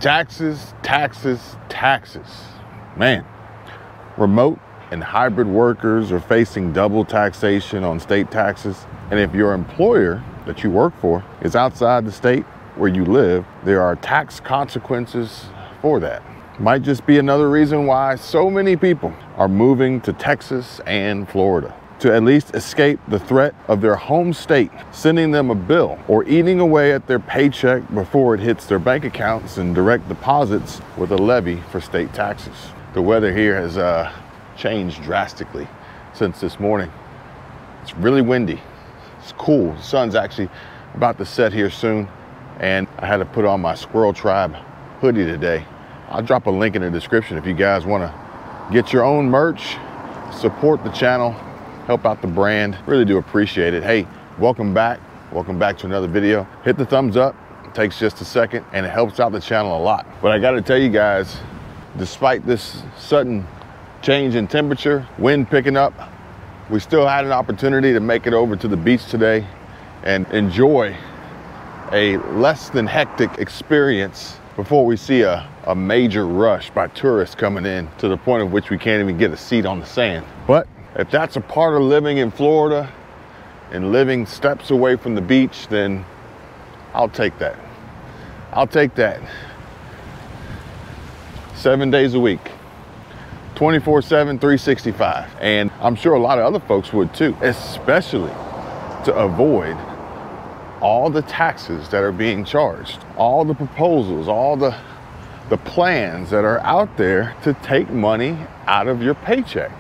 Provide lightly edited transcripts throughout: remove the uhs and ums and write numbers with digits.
Taxes, taxes, taxes. Man, remote and hybrid workers are facing double taxation on state taxes. And if your employer that you work for is outside the state where you live, there are tax consequences for that. Might just be another reason why so many people are moving to Texas and Florida, to at least escape the threat of their home state sending them a bill or eating away at their paycheck before it hits their bank accounts and direct deposits with a levy for state taxes. The weather here has changed drastically since this morning. It's really windy. It's cool. The sun's actually about to set here soon, and I had to put on my SquirrelTribe hoodie today. I'll drop a link in the description if you guys want to get your own merch, support the channel, help out the brand. Really do appreciate it. Hey, welcome back. Welcome back to another video. Hit the thumbs up. It takes just a second and it helps out the channel a lot. But I got to tell you guys, despite this sudden change in temperature, wind picking up, we still had an opportunity to make it over to the beach today and enjoy a less than hectic experience before we see a major rush by tourists coming in to the point of which we can't even get a seat on the sand. But if that's a part of living in Florida and living steps away from the beach, then I'll take that. I'll take that. 7 days a week, 24/7, 365. And I'm sure a lot of other folks would too, especially to avoid all the taxes that are being charged, all the proposals, all the plans that are out there to take money out of your paycheck,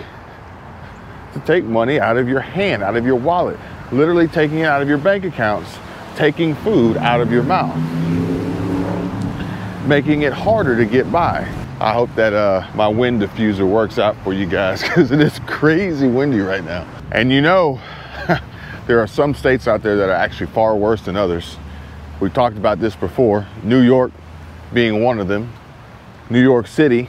to take money out of your hand, out of your wallet, literally taking it out of your bank accounts, taking food out of your mouth, making it harder to get by. I hope that my wind diffuser works out for you guys, because it is crazy windy right now. And you know, there are some states out there that are actually far worse than others. We talked about this before, New York being one of them. New York City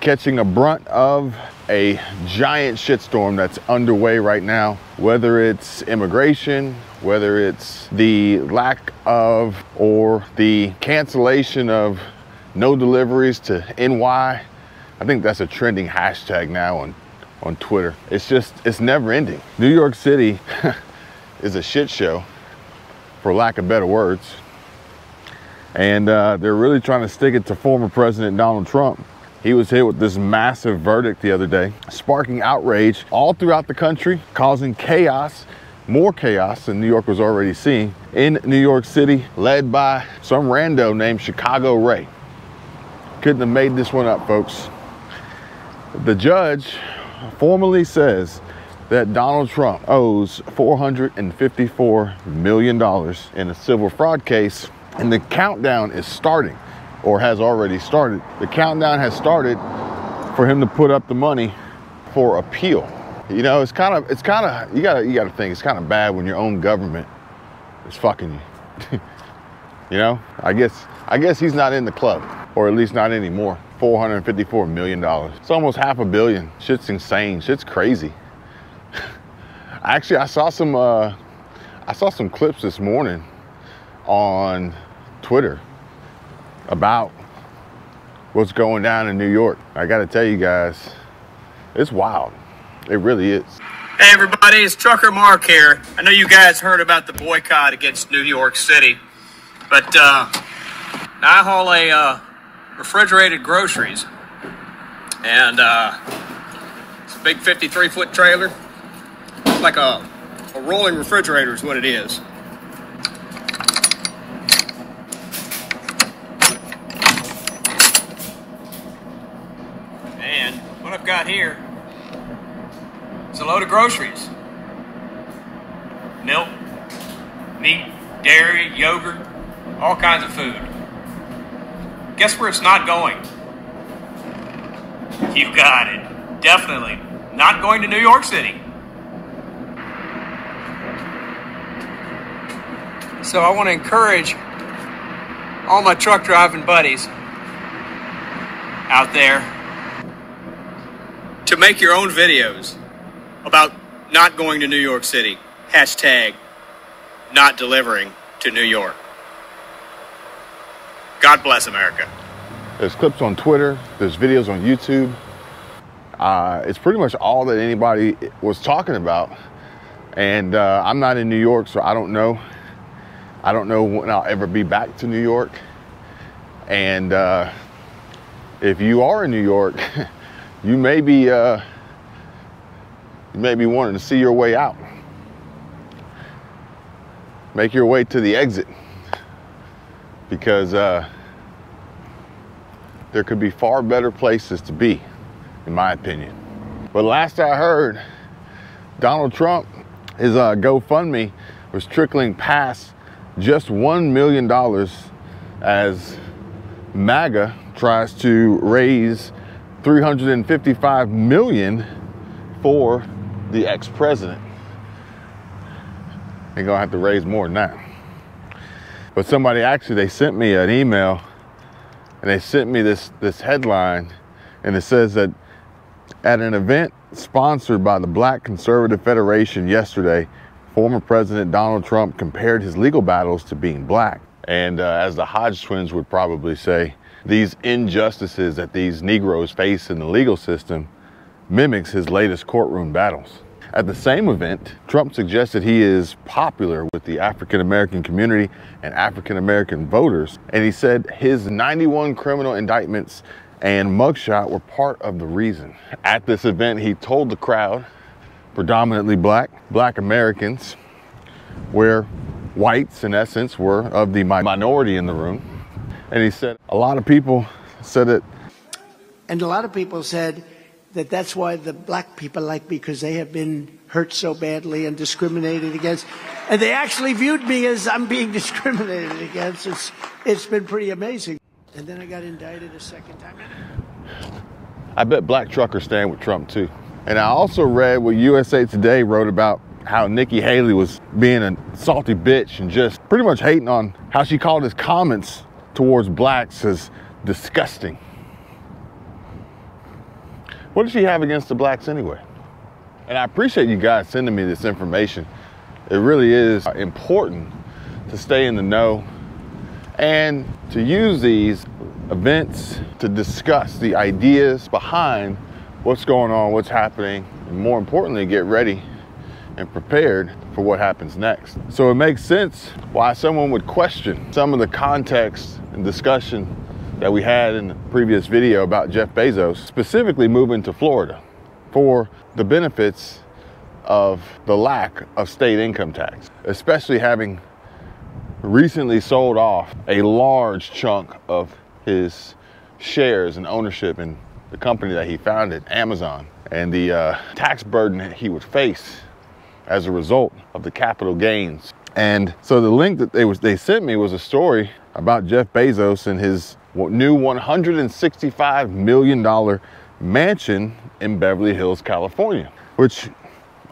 catching a brunt of a giant shitstorm that's underway right now, whether it's immigration, whether it's the lack of or the cancellation of no deliveries to NY. I think that's a trending hashtag now on Twitter. It's never ending. New York City is a shit show, for lack of better words. And they're really trying to stick it to former President Donald Trump. He was hit with this massive verdict the other day, sparking outrage all throughout the country, causing chaos, more chaos than New York was already seeing in New York City, led by some rando named Chicago Ray. Couldn't have made this one up, folks. The judge formally says that Donald Trump owes $454 million in a civil fraud case, and the countdown is starting, or has already started. The countdown has started for him to put up the money for appeal. You know, it's kind of you gotta think it's kind of bad when your own government is fucking you. You know, I guess he's not in the club, or at least not anymore. $454 million. It's almost $500 million. Shit's insane. Shit's crazy. Actually, I saw some clips this morning on Twitter about what's going down in New York. I got to tell you guys, it's wild. It really is. Hey everybody, it's Trucker Mark here. I know you guys heard about the boycott against New York City, but I haul refrigerated groceries, and it's a big 53-foot trailer. It's like a rolling refrigerator is what it is. And what I've got here is a load of groceries. Milk, meat, dairy, yogurt, all kinds of food. Guess where it's not going? You got it. Definitely not going to New York City. So I want to encourage all my truck driving buddies out there to make your own videos about not going to New York City. Hashtag not delivering to New York. God bless America. There's clips on Twitter, there's videos on YouTube. It's pretty much all that anybody was talking about. And I'm not in New York, so I don't know. I don't know when I'll ever be back to New York. And if you are in New York, you may be wanting to see your way out. Make your way to the exit, because there could be far better places to be, in my opinion. But last I heard, Donald Trump, his GoFundMe was trickling past just $1 million as MAGA tries to raise $355 million for the ex-president. They're gonna have to raise more than that. But somebody actually, they sent me an email and they sent me this headline, and it says that at an event sponsored by the Black Conservative Federation yesterday, former President Donald Trump compared his legal battles to being black. And as the Hodge twins would probably say, these injustices that these Negroes face in the legal system mimics his latest courtroom battles. At the same event, Trump suggested he is popular with the African-American community and African-American voters. And he said his 91 criminal indictments and mugshot were part of the reason. At this event, he told the crowd, predominantly black Americans, where whites in essence were of the minority in the room. And he said a lot of people said it. And a lot of people said that that's why the black people like me, because they have been hurt so badly and discriminated against. And they actually viewed me as I'm being discriminated against. It's been pretty amazing. And then I got indicted a second time. I bet black truckers stand with Trump too. And I also read what USA Today wrote about how Nikki Haley was being a salty bitch and just pretty much hating on how she called his comments towards blacks as disgusting. What does she have against the blacks anyway? And I appreciate you guys sending me this information. It really is important to stay in the know and to use these events to discuss the ideas behind what's going on, what's happening, and more importantly, get ready and prepared for what happens next. So it makes sense why someone would question some of the context and discussion that we had in the previous video about Jeff Bezos, specifically moving to Florida for the benefits of the lack of state income tax, especially having recently sold off a large chunk of his shares and ownership in the company that he founded, Amazon, and the tax burden that he would face as a result of the capital gains. And so the link that they sent me was a story about Jeff Bezos and his new $165 million mansion in Beverly Hills, California, which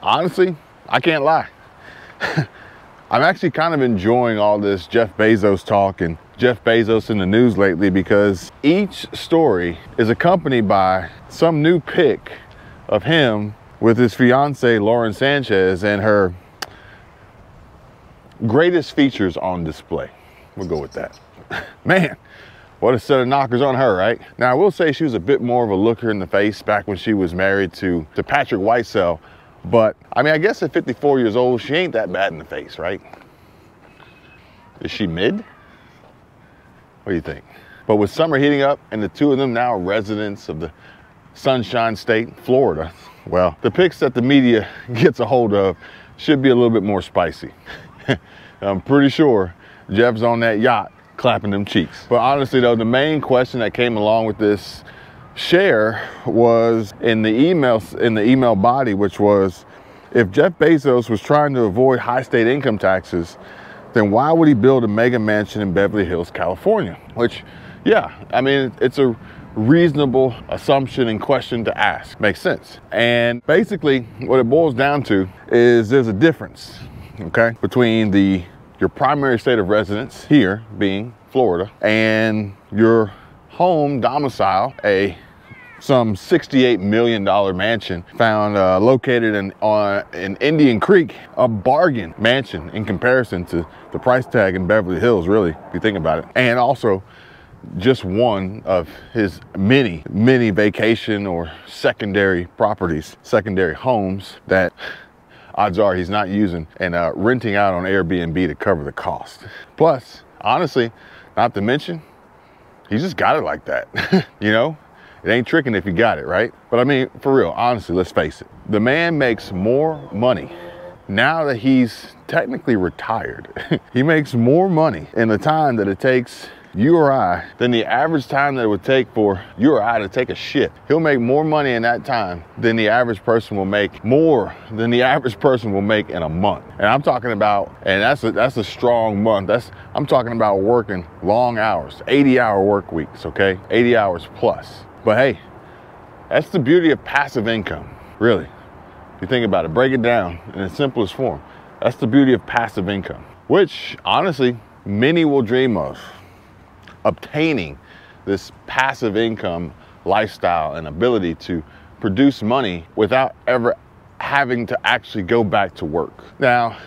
honestly, I can't lie. I'm actually kind of enjoying all this Jeff Bezos talk and Jeff Bezos in the news lately, because each story is accompanied by some new pic of him with his fiance, Lauren Sanchez, and her greatest features on display. We'll go with that. Man, what a set of knockers on her, right? Now, I will say she was a bit more of a looker in the face back when she was married to Patrick Whitesell. But, I mean, I guess at 54 years old, she ain't that bad in the face, right? Is she mid? What do you think? But with summer heating up and the two of them now residents of the Sunshine State, Florida, well, the pics that the media gets a hold of should be a little bit more spicy. I'm pretty sure Jeff's on that yacht clapping them cheeks. But honestly though, the main question that came along with this share was in the email body, which was, if Jeff Bezos was trying to avoid high state income taxes, then why would he build a mega mansion in Beverly Hills, California? Which, yeah, I mean, it's a reasonable assumption and question to ask. Makes sense. And basically what it boils down to is there's a difference, okay, between your primary state of residence, here being Florida, and your home domicile, some $68 million mansion found located in Indian Creek, a bargain mansion in comparison to the price tag in Beverly Hills, really, if you think about it. And also just one of his many, many vacation or secondary properties, secondary homes that odds are he's not using and renting out on Airbnb to cover the cost. Plus, honestly, not to mention, he just got it like that. You know, it ain't tricking if you got it, right? But I mean, for real, honestly, let's face it. The man makes more money now that he's technically retired. He makes more money in the time that it takes you or I than the average time that it would take for you or I to take a shit. He'll make more money in that time than the average person will make, more than the average person will make in a month. And I'm talking about, and that's a strong month. I'm talking about working long hours, 80-hour work weeks, okay? 80 hours plus. But hey, that's the beauty of passive income, really. If you think about it, break it down in its simplest form. That's the beauty of passive income, which honestly, many will dream of. Obtaining this passive income lifestyle and ability to produce money without ever having to actually go back to work. Now,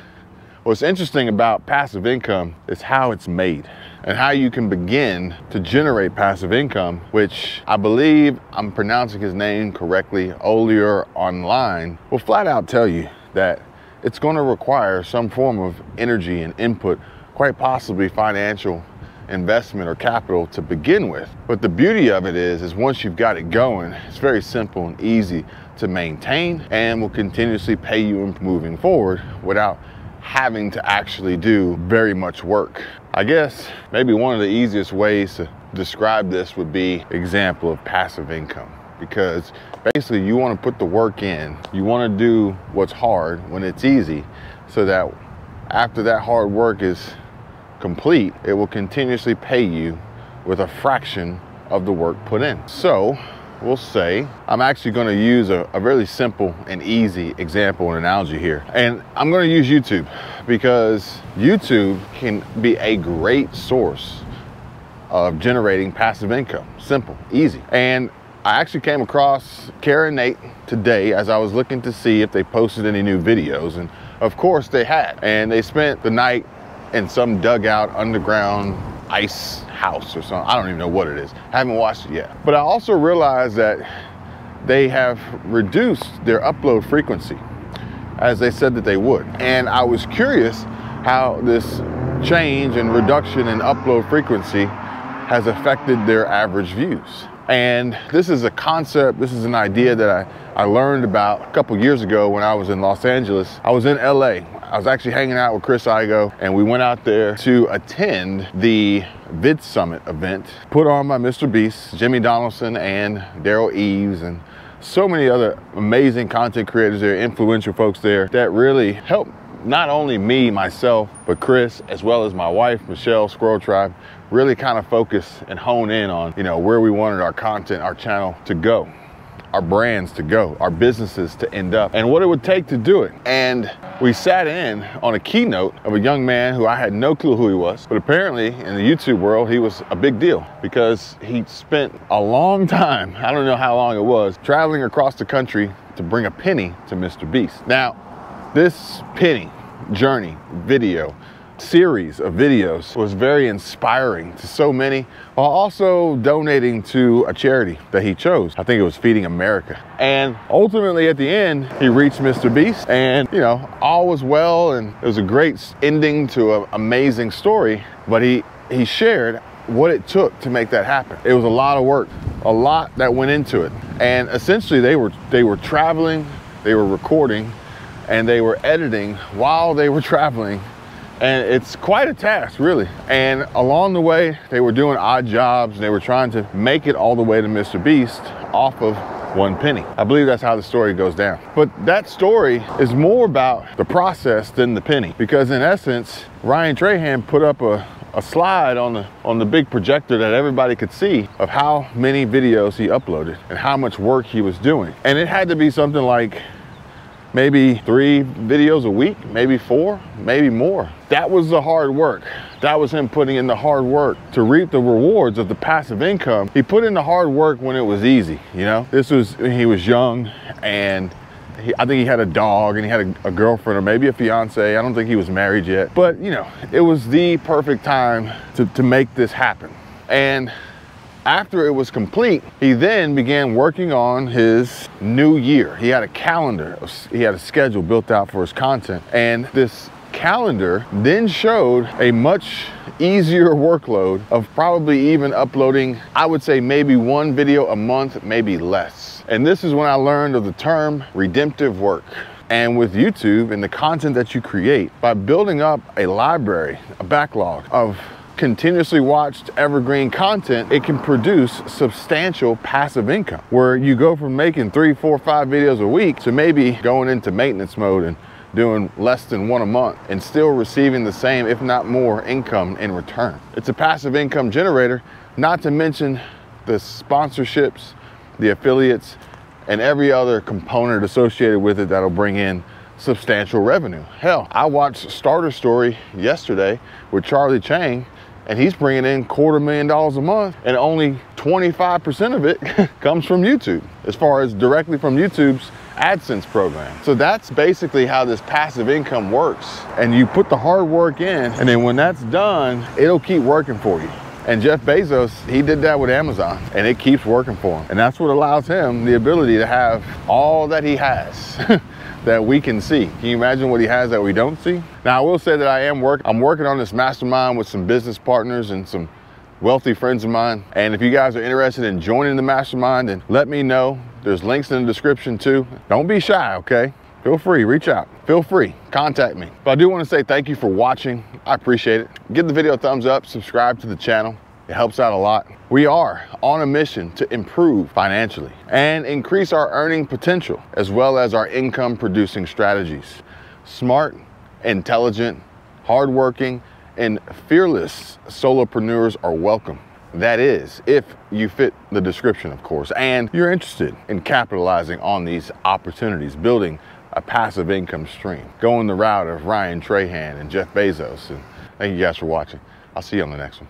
what's interesting about passive income is how it's made and how you can begin to generate passive income, which I believe I'm pronouncing his name correctly, Olier Online, will flat out tell you that it's going to require some form of energy and input, quite possibly financial investment or capital to begin with. But the beauty of it is once you've got it going, it's very simple and easy to maintain and will continuously pay you moving forward without having to actually do very much work. I guess maybe one of the easiest ways to describe this would be example of passive income, because basically you want to put the work in, you want to do what's hard when it's easy, so that after that hard work is complete, it will continuously pay you with a fraction of the work put in. So we'll say I'm actually going to use a really simple and easy example and analogy here, and I'm going to use YouTube, because YouTube can be a great source of generating passive income. Simple, easy. And I actually came across Kara and Nate today as I was looking to see if they posted any new videos, and of course they had, and they spent the night in some dugout underground ice house or something. I don't even know what it is. I haven't watched it yet. But I also realized that they have reduced their upload frequency, as they said that they would. And I was curious how this change and reduction in upload frequency has affected their average views. And this is a concept, this is an idea that I learned about a couple years ago when I was in Los Angeles. I was in LA. I was actually hanging out with Chris Igo, and we went out there to attend the Vid Summit event put on by Mr. Beast, Jimmy Donaldson, and Daryl Eves, and so many other amazing content creators there, influential folks there that really helped not only me, myself, but Chris, as well as my wife, Michelle, SquirrelTribe, really kind of focus and hone in on, you know, where we wanted our content, our channel to go, our brands to go, our businesses to end up, and what it would take to do it. And we sat in on a keynote of a young man who I had no clue who he was, but apparently in the YouTube world, he was a big deal because he spent a long time, I don't know how long it was, traveling across the country to bring a penny to Mr. Beast. Now, this penny journey video series of videos was very inspiring to so many, while also donating to a charity that he chose. I think it was Feeding America. And ultimately at the end, he reached Mr. Beast, and you know, all was well, and it was a great ending to an amazing story. But he shared what it took to make that happen. It was a lot of work, a lot that went into it. And essentially they were traveling, they were recording, and they were editing while they were traveling. And it's quite a task, really. And along the way, they were doing odd jobs, and they were trying to make it all the way to Mr. Beast off of one penny. I believe that's how the story goes down. But that story is more about the process than the penny, because in essence, Ryan Trahan put up a slide on the big projector that everybody could see of how many videos he uploaded and how much work he was doing. And it had to be something like maybe 3 videos a week, maybe 4, maybe more. That was the hard work. That was him putting in the hard work to reap the rewards of the passive income. He put in the hard work when it was easy, you know? This was, he was young, and I think he had a dog, and he had a girlfriend, or maybe a fiance. I don't think he was married yet. But, you know, it was the perfect time to make this happen. And after it was complete, he then began working on his new year. He had a calendar, he had a schedule built out for his content. And this calendar then showed a much easier workload of probably even uploading, I would say maybe one video a month, maybe less. And this is when I learned of the term redemptive work. And with YouTube and the content that you create, by building up a library, a backlog of continuously watched evergreen content, it can produce substantial passive income, where you go from making 3, 4, 5 videos a week to maybe going into maintenance mode and doing less than one a month and still receiving the same, if not more, income in return. It's a passive income generator, not to mention the sponsorships, the affiliates, and every other component associated with it that'll bring in substantial revenue. Hell, I watched Starter Story yesterday with Charlie Chang, and he's bringing in $250,000 a month, and only 25% of it comes from YouTube, as far as directly from YouTube's AdSense program. So that's basically how this passive income works. And you put the hard work in, and then when that's done, it'll keep working for you. And Jeff Bezos, he did that with Amazon, and it keeps working for him. And that's what allows him the ability to have all that he has that we can see. Can you imagine what he has that we don't see? Now, I will say that I'm working on this mastermind with some business partners and some wealthy friends of mine. And if you guys are interested in joining the mastermind, then let me know. There's links in the description too. Don't be shy, okay? Feel free, reach out. Feel free, contact me. But I do want to say thank you for watching. I appreciate it. Give the video a thumbs up, subscribe to the channel. It helps out a lot. We are on a mission to improve financially and increase our earning potential, as well as our income producing strategies. Smart, intelligent, hardworking, and fearless solopreneurs are welcome. That is, if you fit the description, of course, and you're interested in capitalizing on these opportunities, building a passive income stream, going the route of Ryan Trahan and Jeff Bezos. And thank you guys for watching. I'll see you on the next one.